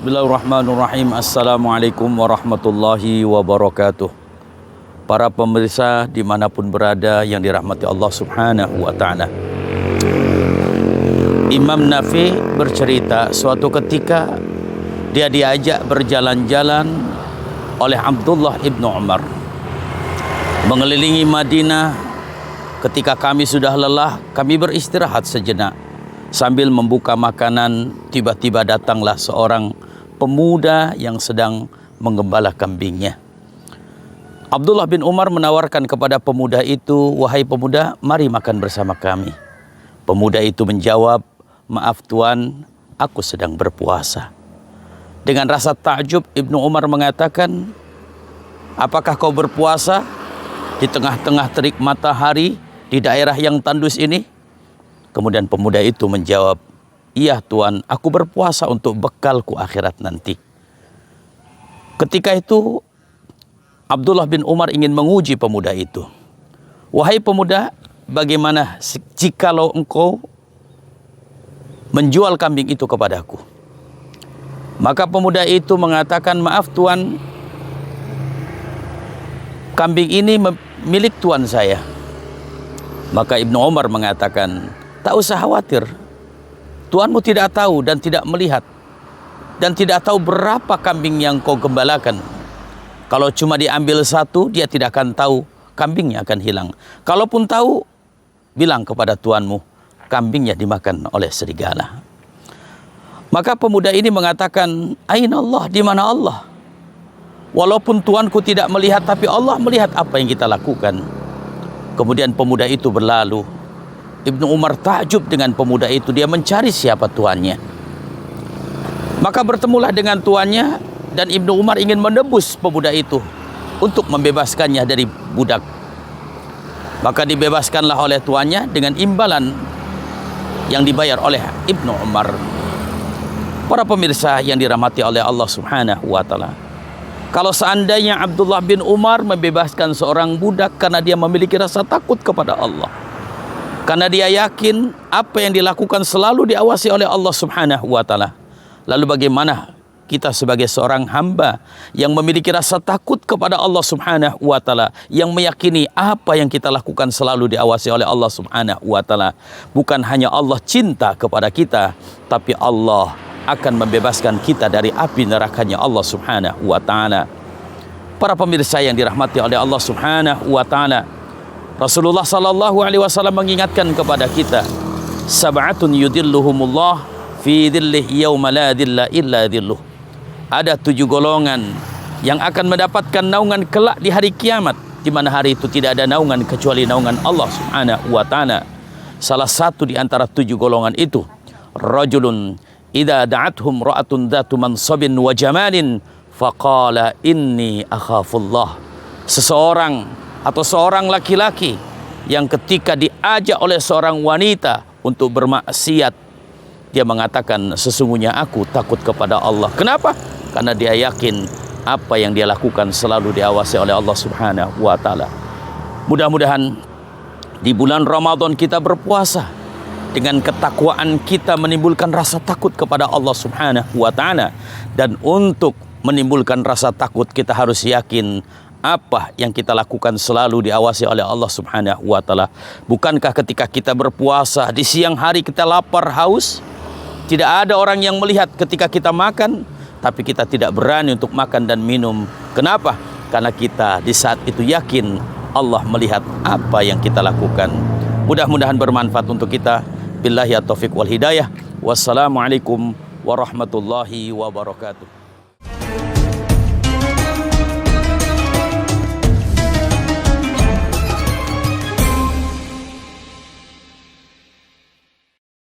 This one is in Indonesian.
Bismillahirrahmanirrahim. Assalamualaikum warahmatullahi wabarakatuh. Para pemirsa dimanapun berada yang dirahmati Allah subhanahu wa ta'ala. Imam Nafi bercerita suatu ketika dia diajak berjalan-jalan oleh Abdullah ibnu Umar mengelilingi Madinah. Ketika kami sudah lelah, kami beristirahat sejenak. Sambil membuka makanan, tiba-tiba datanglah seorang pemuda yang sedang menggembala kambingnya. Abdullah bin Umar menawarkan kepada pemuda itu, "Wahai pemuda, mari makan bersama kami." Pemuda itu menjawab, "Maaf Tuan, aku sedang berpuasa." Dengan rasa takjub, Ibnu Umar mengatakan, "Apakah kau berpuasa di tengah-tengah terik matahari di daerah yang tandus ini?" Kemudian pemuda itu menjawab, "Iya Tuan, aku berpuasa untuk bekalku akhirat nanti." Ketika itu Abdullah bin Umar ingin menguji pemuda itu. "Wahai pemuda, bagaimana jikalau engkau menjual kambing itu kepadaku?" Maka pemuda itu mengatakan, "Maaf Tuan, kambing ini milik Tuan saya." Maka Ibnu Umar mengatakan, "Tak usah khawatir, tuanmu tidak tahu dan tidak melihat dan tidak tahu berapa kambing yang kau gembalakan. Kalau cuma diambil satu, dia tidak akan tahu, kambingnya akan hilang. Kalaupun tahu, bilang kepada tuanmu, kambingnya dimakan oleh serigala." Maka pemuda ini mengatakan, "Aina Allah, di mana Allah? Walaupun tuanku tidak melihat, tapi Allah melihat apa yang kita lakukan." Kemudian pemuda itu berlalu. Ibnu Umar takjub dengan pemuda itu. Dia mencari siapa tuannya. Maka bertemulah dengan tuannya, dan Ibnu Umar ingin menebus pemuda itu untuk membebaskannya dari budak. Maka dibebaskanlah oleh tuannya dengan imbalan yang dibayar oleh Ibnu Umar. Para pemirsa yang dirahmati oleh Allah subhanahu wa ta'ala, kalau seandainya Abdullah bin Umar membebaskan seorang budak karena dia memiliki rasa takut kepada Allah, karena dia yakin apa yang dilakukan selalu diawasi oleh Allah subhanahu wa ta'ala, lalu bagaimana kita sebagai seorang hamba yang memiliki rasa takut kepada Allah subhanahu wa ta'ala, yang meyakini apa yang kita lakukan selalu diawasi oleh Allah subhanahu wa ta'ala. Bukan hanya Allah cinta kepada kita, tapi Allah akan membebaskan kita dari api nerakanya Allah subhanahu wa ta'ala. Para pemirsa yang dirahmati oleh Allah subhanahu wa ta'ala, Rasulullah sallallahu alaihi wasallam mengingatkan kepada kita, "Sab'atun yudilluhumullah fi dhillihi yauma la dhilla illa dhilluh." Ada 7 golongan yang akan mendapatkan naungan kelak di hari kiamat, di mana hari itu tidak ada naungan kecuali naungan Allah subhanahu wa ta'ala. Salah satu di antara 7 golongan itu, rajulun idza da'athum ra'atun dzatu mansabin wa jamalin faqala inni akhafullah. Seseorang atau seorang laki-laki yang ketika diajak oleh seorang wanita untuk bermaksiat, dia mengatakan, "Sesungguhnya aku takut kepada Allah." Kenapa? Karena dia yakin apa yang dia lakukan selalu diawasi oleh Allah subhanahu wa ta'ala. Mudah-mudahan di bulan Ramadan kita berpuasa dengan ketakwaan kita menimbulkan rasa takut kepada Allah subhanahu wa ta'ala. Dan untuk menimbulkan rasa takut, kita harus yakin apa yang kita lakukan selalu diawasi oleh Allah subhanahu wa ta'ala. Bukankah ketika kita berpuasa di siang hari kita lapar, haus, tidak ada orang yang melihat ketika kita makan, tapi kita tidak berani untuk makan dan minum. Kenapa? Karena kita di saat itu yakin Allah melihat apa yang kita lakukan. Mudah-mudahan bermanfaat untuk kita. Billahi at-taufiq wal hidayah. Wassalamualaikum warahmatullahi wabarakatuh.